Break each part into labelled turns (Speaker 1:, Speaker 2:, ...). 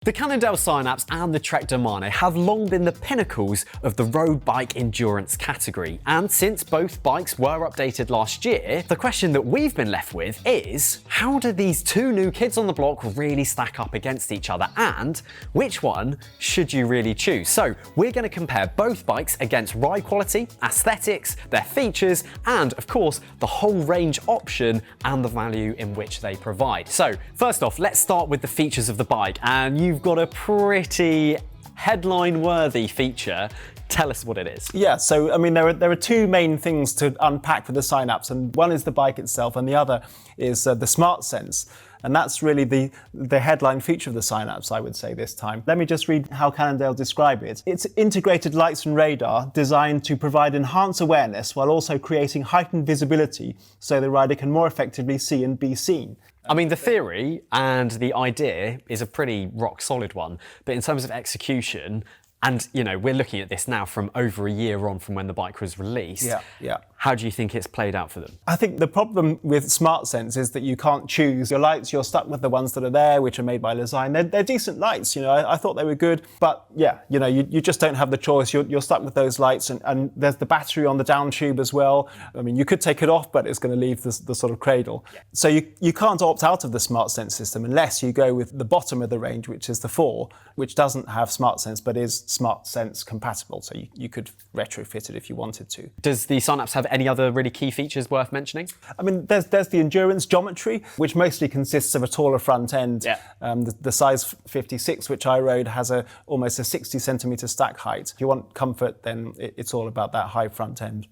Speaker 1: The Cannondale Synapse and the Trek Domane have long been the pinnacles of the road bike endurance category, and since both bikes were updated last year, the question that we've been left with is, how do these two new kids on the block really stack up against each other, and which one should you really choose? So we're going to compare both bikes against ride quality, aesthetics, their features, and of course the whole range option and the value in which they provide. So first off, let's start with the features of the bike, and you've got a pretty headline-worthy feature. Tell us what it is. Yeah,
Speaker 2: so I mean, there are two main things to unpack for the Synapse, and one is the bike itself, and the other is the Smart Sense. And that's really the headline feature of the Synapse, I would say, this time. Let me just read how Cannondale describe it. It's integrated lights and radar designed to provide enhanced awareness while also creating heightened visibility so the rider can more effectively see and be seen.
Speaker 1: I mean, the theory and the idea is a pretty rock solid one, but in terms of execution, and you know, we're looking at this now from over a year on from when the bike was released.
Speaker 2: Yeah.
Speaker 1: How do you think it's played out for them?
Speaker 2: I think the problem with Smart Sense is that you can't choose your lights. You're stuck with the ones that are there, which are made by design. They're decent lights, you know. I thought they were good, but yeah, you know, you just don't have the choice. You're stuck with those lights, and there's the battery on the down tube as well. I mean, you could take it off, but it's going to leave the sort of cradle. Yeah. So you can't opt out of the Smart Sense system unless you go with the bottom of the range, which is the 4, which doesn't have Smart Sense, but is Smart Sense compatible. So you could retrofit it if you wanted to.
Speaker 1: Does the Synapse have any other really key features worth mentioning?
Speaker 2: I mean, there's the endurance geometry, which mostly consists of a taller front end.
Speaker 1: Yeah.
Speaker 2: The size 56, which I rode, has almost a 60 centimetre stack height. If you want comfort, then it's all about that high front end.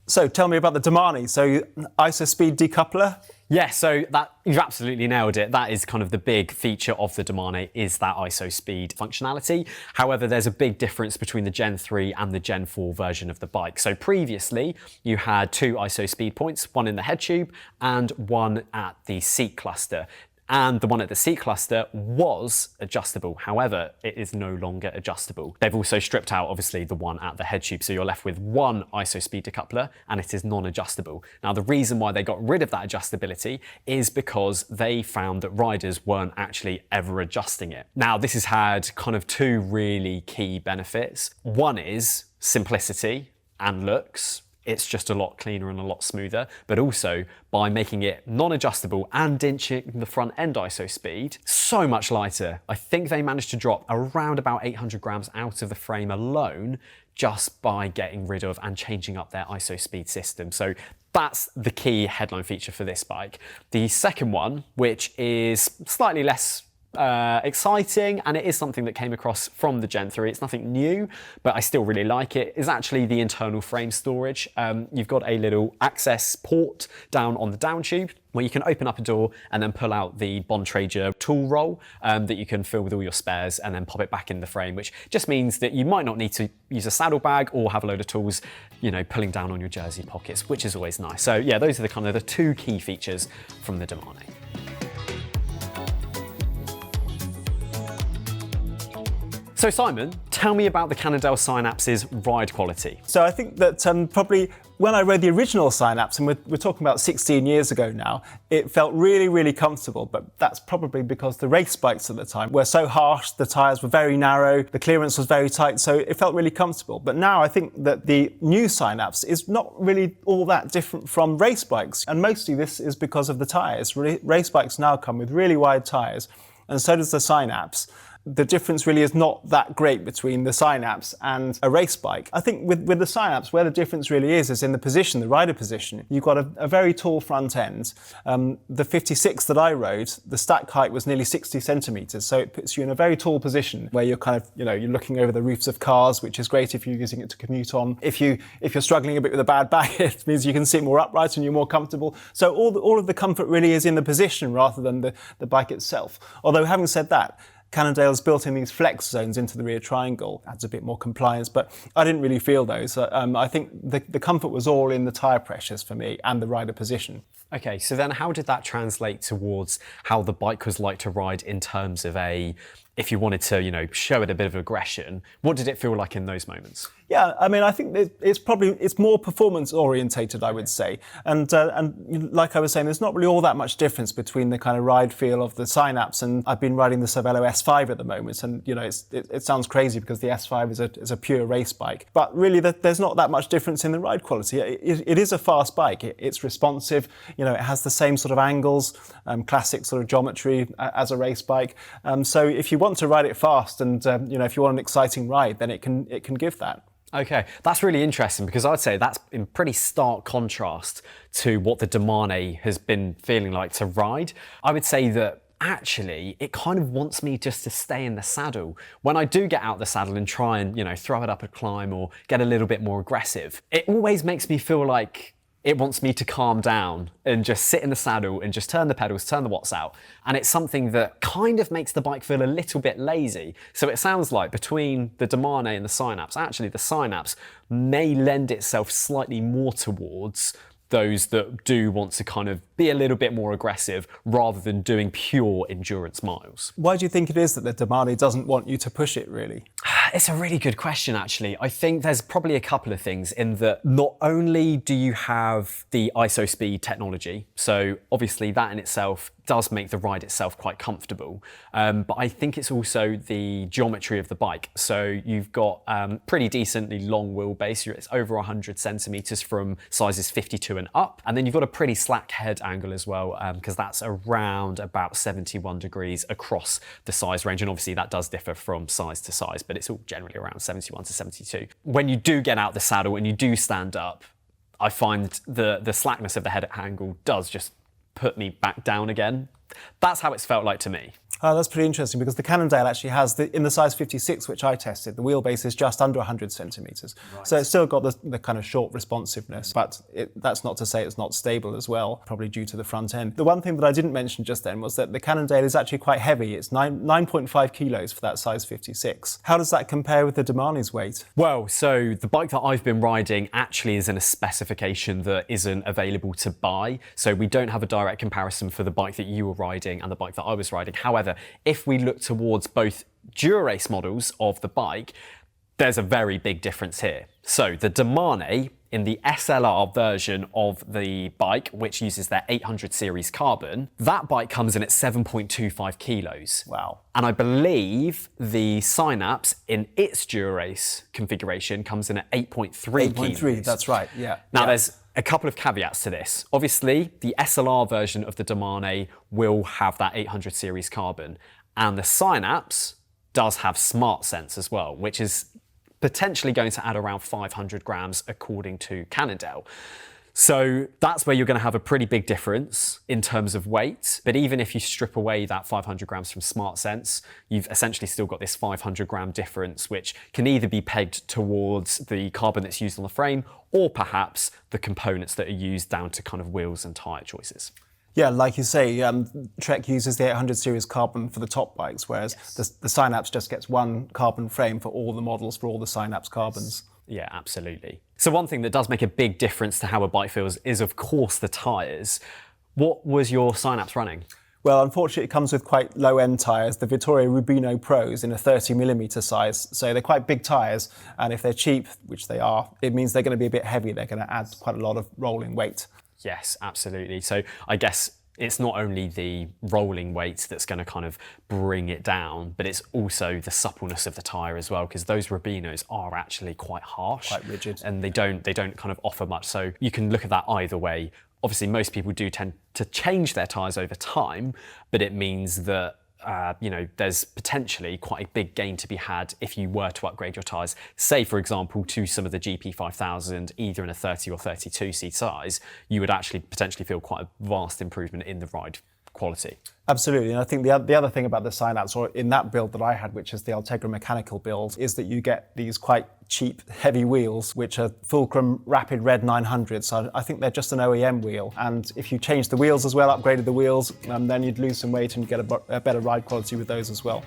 Speaker 2: So tell me about the Domane. So ISO-speed decoupler.
Speaker 1: Yeah, so you've absolutely nailed it. That is kind of the big feature of the Domane, is that ISO speed functionality. However, there's a big difference between the Gen 3 and the Gen 4 version of the bike. So previously, you had 2 ISO speed points, one in the head tube and one at the seat cluster. And the one at the seat cluster was adjustable. However, it is no longer adjustable. They've also stripped out, obviously, the one at the head tube. So you're left with one ISO speed decoupler and it is non-adjustable. Now, the reason why they got rid of that adjustability is because they found that riders weren't actually ever adjusting it. Now, this has had kind of 2 really key benefits. One is simplicity and looks. It's just a lot cleaner and a lot smoother, but also by making it non-adjustable and inching the front end ISO speed, so much lighter. I think they managed to drop around about 800 grams out of the frame alone just by getting rid of and changing up their ISO speed system. So that's the key headline feature for this bike. The second one, which is slightly less exciting, and it is something that came across from the Gen 3. It's nothing new, but I still really like it, is actually the internal frame storage. You've got a little access port down on the down tube where you can open up a door and then pull out the Bontrager tool roll that you can fill with all your spares and then pop it back in the frame, which just means that you might not need to use a saddlebag or have a load of tools, you know, pulling down on your jersey pockets, which is always nice. So yeah, those are the kind of the 2 key features from the Domane. So Simon, tell me about the Cannondale Synapse's ride quality.
Speaker 2: So I think that probably when I rode the original Synapse, and we're talking about 16 years ago now, it felt really, really comfortable, but that's probably because the race bikes at the time were so harsh, the tyres were very narrow, the clearance was very tight, so it felt really comfortable. But now I think that the new Synapse is not really all that different from race bikes, and mostly this is because of the tyres. Race bikes now come with really wide tyres, and so does the Synapse. The difference really is not that great between the Synapse and a race bike. I think with the Synapse, where the difference really is in the position, the rider position. You've got a very tall front end. The 56 that I rode, the stack height was nearly 60 centimetres, so it puts you in a very tall position where you're kind of, you know, you're looking over the roofs of cars, which is great if you're using it to commute on. If you're struggling a bit with a bad back, it means you can sit more upright and you're more comfortable. So all of the comfort really is in the position rather than the bike itself. Although having said that, Cannondale's built in these flex zones into the rear triangle, adds a bit more compliance, but I didn't really feel those. I think the comfort was all in the tyre pressures for me and the rider position.
Speaker 1: Okay, so then how did that translate towards how the bike was like to ride in terms of a if you wanted to, show it a bit of aggression. What did it feel like in those moments?
Speaker 2: Yeah, I mean, I think it's more performance orientated, I would say, and like I was saying, there's not really all that much difference between the kind of ride feel of the Synapse, and I've been riding the Cervelo S5 at the moment, and it sounds crazy because the S5 is a pure race bike, but really there's not that much difference in the ride quality. It is a fast bike. It's responsive. It has the same sort of angles, classic sort of geometry as a race bike. So if you want to ride it fast, and if you want an exciting ride, then it can give that.
Speaker 1: Okay, that's really interesting because I'd say that's in pretty stark contrast to what the Domane has been feeling like to ride. I would say that actually it kind of wants me just to stay in the saddle. When I do get out the saddle and try and, throw it up a climb or get a little bit more aggressive, it always makes me feel like it wants me to calm down and just sit in the saddle and just turn the pedals, turn the watts out. And it's something that kind of makes the bike feel a little bit lazy. So it sounds like between the Domane and the Synapse, actually the Synapse may lend itself slightly more towards those that do want to kind of be a little bit more aggressive rather than doing pure endurance miles.
Speaker 2: Why do you think it is that the Domane doesn't want you to push it, really?
Speaker 1: It's a really good question, actually. I think there's probably a couple of things in that not only do you have the ISO-speed technology, so obviously that in itself does make the ride itself quite comfortable, but I think it's also the geometry of the bike. So you've got pretty decently long wheelbase. It's over 100 centimeters from sizes 52 and up. And then you've got a pretty slack head angle as well, because that's around about 71 degrees across the size range. And obviously that does differ from size to size, but it's all generally around 71 to 72. When you do get out the saddle and you do stand up, I find the slackness of the head angle does just put me back down again. That's how it's felt like to me.
Speaker 2: Oh, that's pretty interesting because the Cannondale actually has, in the size 56, which I tested, the wheelbase is just under 100 centimetres. Right. So it's still got the kind of short responsiveness, but that's not to say it's not stable as well, probably due to the front end. The one thing that I didn't mention just then was that the Cannondale is actually quite heavy. It's 9.5 kilos for that size 56. How does that compare with the Domane's weight?
Speaker 1: Well, so the bike that I've been riding actually is in a specification that isn't available to buy. So we don't have a direct comparison for the bike that you were riding and the bike that I was riding. However, if we look towards both Dura-Race models of the bike, there's a very big difference here. So the Domane, in the SLR version of the bike, which uses their 800 series carbon, that bike comes in at 7.25 kilos.
Speaker 2: Wow.
Speaker 1: And I believe the Synapse in its Dura-Race configuration comes in at 8.3 kilos.
Speaker 2: 8.3, that's right, yeah.
Speaker 1: Now there's a couple of caveats to this. Obviously, the SLR version of the Domane will have that 800 series carbon, and the Synapse does have Smart Sense as well, which is potentially going to add around 500 grams according to Cannondale. So that's where you're going to have a pretty big difference in terms of weight. But even if you strip away that 500 grams from Smart Sense, you've essentially still got this 500 gram difference, which can either be pegged towards the carbon that's used on the frame or perhaps the components that are used down to kind of wheels and tyre choices.
Speaker 2: Yeah, like you say, Trek uses the 800 series carbon for the top bikes, whereas the Synapse just gets one carbon frame for all the models, for all the Synapse carbons.
Speaker 1: Yeah, absolutely. So one thing that does make a big difference to how a bike feels is, of course, the tyres. What was your Synapse running?
Speaker 2: Well, unfortunately, it comes with quite low-end tyres, the Vittoria Rubino Pros in a 30mm size. So they're quite big tyres, and if they're cheap, which they are, it means they're going to be a bit heavy. They're going to add quite a lot of rolling weight.
Speaker 1: Yes, absolutely. So I guess it's not only the rolling weight that's going to kind of bring it down, but it's also the suppleness of the tyre as well, because those Rubinos are actually quite harsh.
Speaker 2: Quite rigid.
Speaker 1: And they don't kind of offer much. So you can look at that either way. Obviously, most people do tend to change their tyres over time, but it means that there's potentially quite a big gain to be had if you were to upgrade your tyres, say, for example, to some of the GP5000, either in a 30 or 32 seat size, you would actually potentially feel quite a vast improvement in the ride quality.
Speaker 2: Absolutely, and I think the other thing about the Synapse, or in that build that I had, which is the Ultegra mechanical build, is that you get these quite cheap, heavy wheels, which are Fulcrum Rapid Red 900. So I think they're just an OEM wheel. And if you change the wheels as well, upgraded the wheels, then you'd lose some weight and get a better ride quality with those as well.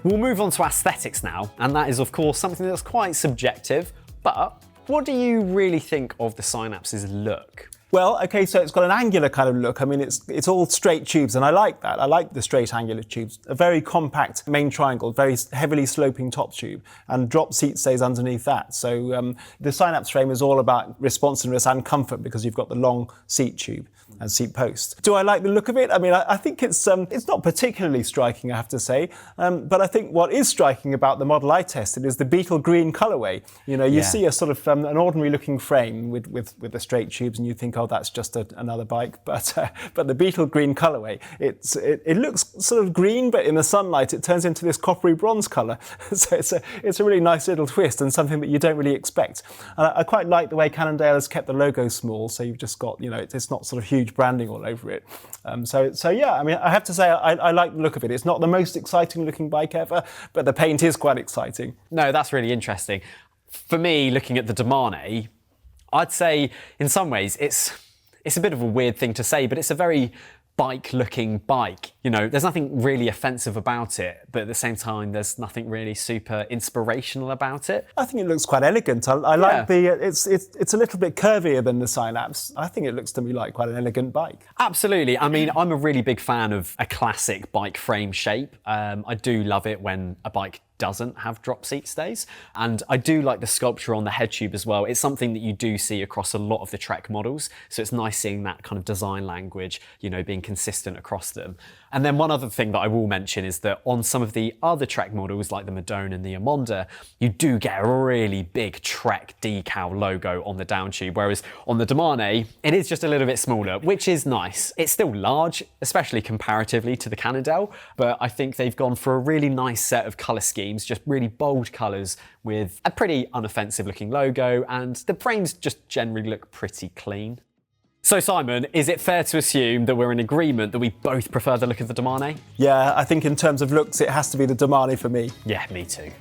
Speaker 1: We'll move on to aesthetics now, and that is, of course, something that's quite subjective, but what do you really think of the Synapse's look?
Speaker 2: Well, okay, so it's got an angular kind of look. I mean, it's all straight tubes, and I like that. I like the straight angular tubes. A very compact main triangle, very heavily sloping top tube, and drop seat stays underneath that. So the Synapse frame is all about responsiveness and comfort because you've got the long seat tube and seat post. Do I like the look of it? I mean, I think it's not particularly striking, I have to say. But I think what is striking about the model I tested is the beetle green colourway. You know, you see a sort of an ordinary looking frame with the straight tubes, and you think, oh, that's just another bike. But the beetle green colourway, it looks sort of green, but in the sunlight it turns into this coppery bronze colour. So it's a really nice little twist and something that you don't really expect. And I quite like the way Cannondale has kept the logo small, so you've just got, you know, it's not sort of huge branding all over it. So yeah, I mean, I have to say I like the look of it. It's not the most exciting looking bike ever, but the paint is quite exciting.
Speaker 1: No, that's really interesting. For me, looking at the Domane, I'd say in some ways it's a bit of a weird thing to say, but it's a very bike-looking bike. You know, there's nothing really offensive about it, but at the same time, there's nothing really super inspirational about it.
Speaker 2: I think it looks quite elegant. I like it's a little bit curvier than the Synapse. I think it looks to me like quite an elegant bike.
Speaker 1: Absolutely. I mean, I'm a really big fan of a classic bike frame shape. I do love it when a bike doesn't have drop seat stays. And I do like the sculpture on the head tube as well. It's something that you do see across a lot of the Trek models. So it's nice seeing that kind of design language, you know, being consistent across them. And then one other thing that I will mention is that on some of the other Trek models, like the Madone and the Amonda, you do get a really big Trek decal logo on the down tube, whereas on the Domane, it is just a little bit smaller, which is nice. It's still large, especially comparatively to the Cannondale, but I think they've gone for a really nice set of colour schemes, just really bold colours with a pretty unoffensive looking logo, and the frames just generally look pretty clean. So Simon, is it fair to assume that we're in agreement that we both prefer the look of the Domane?
Speaker 2: Yeah, I think in terms of looks, it has to be the Domane for me.
Speaker 1: Yeah, me too.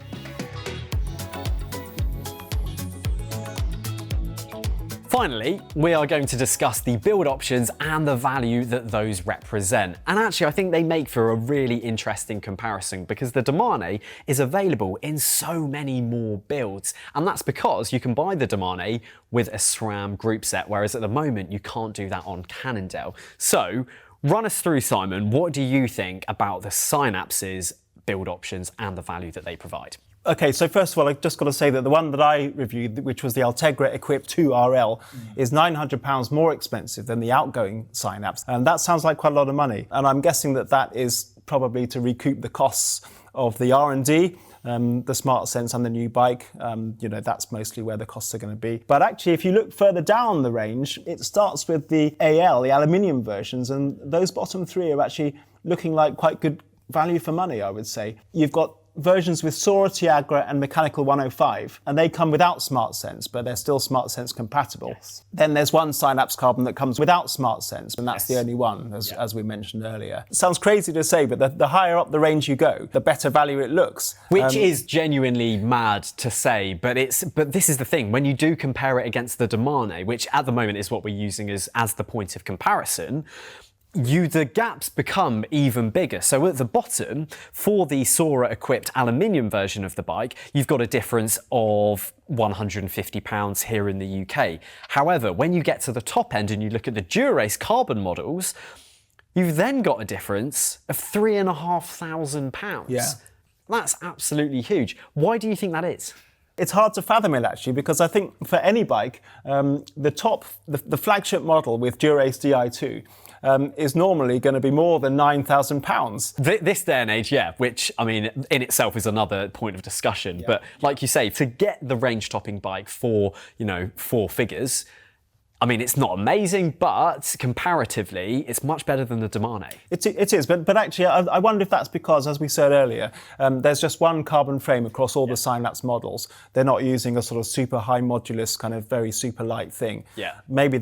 Speaker 1: Finally, we are going to discuss the build options and the value that those represent. And actually, I think they make for a really interesting comparison because the Domane is available in so many more builds. And that's because you can buy the Domane with a SRAM group set, whereas at the moment, you can't do that on Cannondale. So run us through, Simon, what do you think about the Synapse's build options and the value that they provide?
Speaker 2: Okay, so first of all, I've just got to say that the one that I reviewed, which was the Altegra Equip 2 RL, is £900 more expensive than the outgoing Synapse. And that sounds like quite a lot of money. And I'm guessing that that is probably to recoup the costs of the R&D, the Smart Sense and the new bike. You know, that's mostly where the costs are going to be. But actually, if you look further down the range, it starts with the AL, the aluminium versions, and those bottom three are actually looking like quite good value for money, I would say. You've got versions with Sora, Tiagra and Mechanical 105, and they come without Smart Sense, but they're still Smart Sense compatible.
Speaker 1: Yes.
Speaker 2: Then there's one Synapse Carbon that comes without Smart Sense, and that's the only one, as we mentioned earlier. It sounds crazy to say, but the higher up the range you go, the better value it looks.
Speaker 1: Which is genuinely mad to say, but this is the thing. When you do compare it against the Domane, which at the moment is what we're using as the point of comparison, the gaps become even bigger. So at the bottom, for the Sora equipped aluminium version of the bike, you've got a difference of £150 here in the UK. However, when you get to the top end and you look at the Dura-Ace carbon models, you've then got a difference of £3,500.
Speaker 2: Yeah.
Speaker 1: That's absolutely huge. Why do you think that is?
Speaker 2: It's hard to fathom it actually, because I think for any bike, the flagship model with Dura-Ace Di2 is normally going to be more than £9,000.
Speaker 1: This day and age, yeah, which, I mean, in itself is another point of discussion. Yeah. But like you say, to get the range-topping bike for, you know, 4 figures, I mean, it's not amazing, but comparatively, it's much better than the Domane.
Speaker 2: It is, but actually, I wonder if that's because, as we said earlier, there's just one carbon frame across all the Synapse models. They're not using a sort of super high modulus, kind of very super light thing.
Speaker 1: Yeah.
Speaker 2: Maybe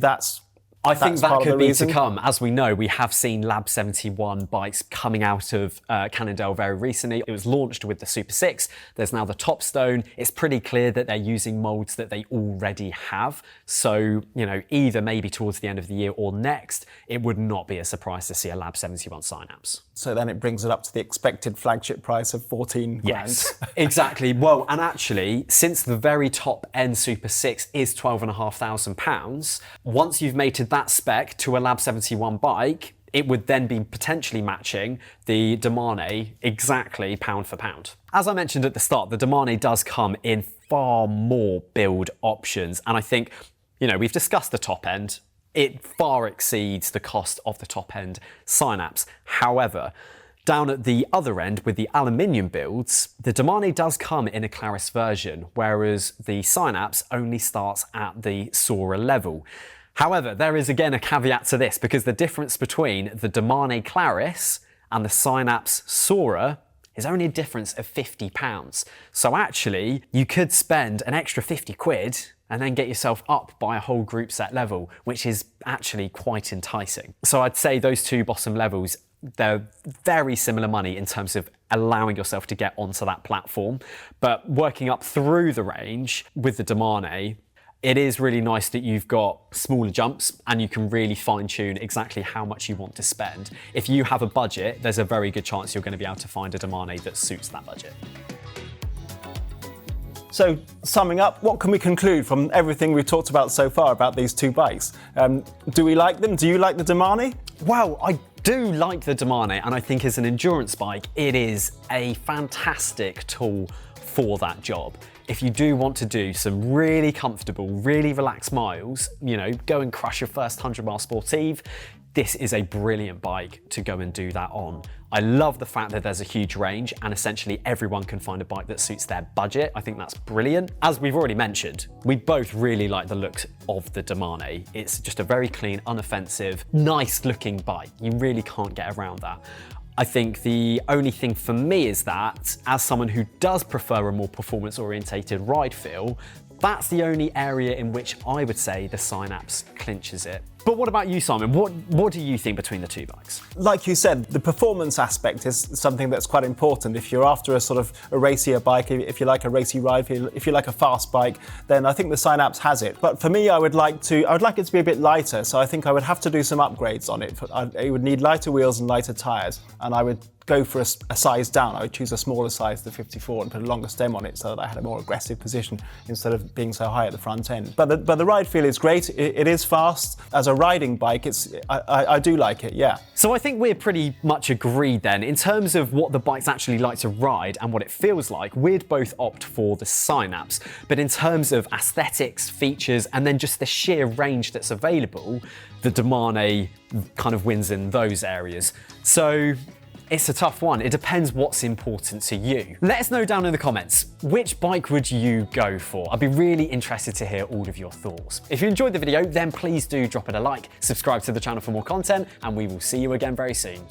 Speaker 1: I think that could be to come. As we know, we have seen Lab 71 bikes coming out of Cannondale very recently. It was launched with the Super 6. There's now the Topstone. It's pretty clear that they're using molds that they already have. So, you know, either maybe towards the end of the year or next, it would not be a surprise to see a Lab 71 Synapse.
Speaker 2: So then it brings it up to the expected flagship price of 14 grand.
Speaker 1: Yes, exactly. Well, and actually, since the very top end Super 6 is £12,500, once you've mated that spec to a Lab 71 bike, it would then be potentially matching the Domane exactly pound for pound. As I mentioned at the start, the Domane does come in far more build options. And I think, we've discussed the top end. It far exceeds the cost of the top end Synapse. However, down at the other end with the aluminium builds, the Domane does come in a Claris version, whereas the Synapse only starts at the Sora level. However, there is again a caveat to this, because the difference between the Domane Claris and the Synapse Sora is only a difference of £50. So actually, you could spend an extra 50 quid and then get yourself up by a whole group set level, which is actually quite enticing. So I'd say those two bottom levels, they're very similar money in terms of allowing yourself to get onto that platform. But working up through the range with the Domane, it is really nice that you've got smaller jumps and you can really fine tune exactly how much you want to spend. If you have a budget, there's a very good chance you're going to be able to find a Domane that suits that budget.
Speaker 2: So summing up, what can we conclude from everything we've talked about so far about these two bikes? Do we like them? Do you like the Domane?
Speaker 1: Well, I do like the Domane, and I think as an endurance bike, it is a fantastic tool for that job. If you do want to do some really comfortable, really relaxed miles, go and crush your first 100-mile sportive, this is a brilliant bike to go and do that on. I love the fact that there's a huge range and essentially everyone can find a bike that suits their budget. I think that's brilliant. As we've already mentioned, we both really like the looks of the Domane. It's just a very clean, unoffensive, nice looking bike. You really can't get around that. I think the only thing for me is that, as someone who does prefer a more performance-orientated ride feel, that's the only area in which I would say the Synapse clinches it. But what about you, Simon? What do you think between the two bikes?
Speaker 2: Like you said, the performance aspect is something that's quite important. If you're after a sort of a racier bike, if you like a racy ride, if you like a fast bike, then I think the Synapse has it. But for me, I would like it to be a bit lighter. So I think I would have to do some upgrades on it. It would need lighter wheels and lighter tyres, and I would go for a size down. I would choose a smaller size, the 54, and put a longer stem on it so that I had a more aggressive position instead of being so high at the front end. But the ride feel is great. It is fast. As a riding bike, I do like it, yeah.
Speaker 1: So I think we're pretty much agreed then. In terms of what the bike's actually like to ride and what it feels like, we'd both opt for the Synapse. But in terms of aesthetics, features, and then just the sheer range that's available, the Domane kind of wins in those areas. So it's a tough one. It depends what's important to you. Let us know down in the comments, which bike would you go for? I'd be really interested to hear all of your thoughts. If you enjoyed the video, then please do drop it a like, subscribe to the channel for more content, and we will see you again very soon.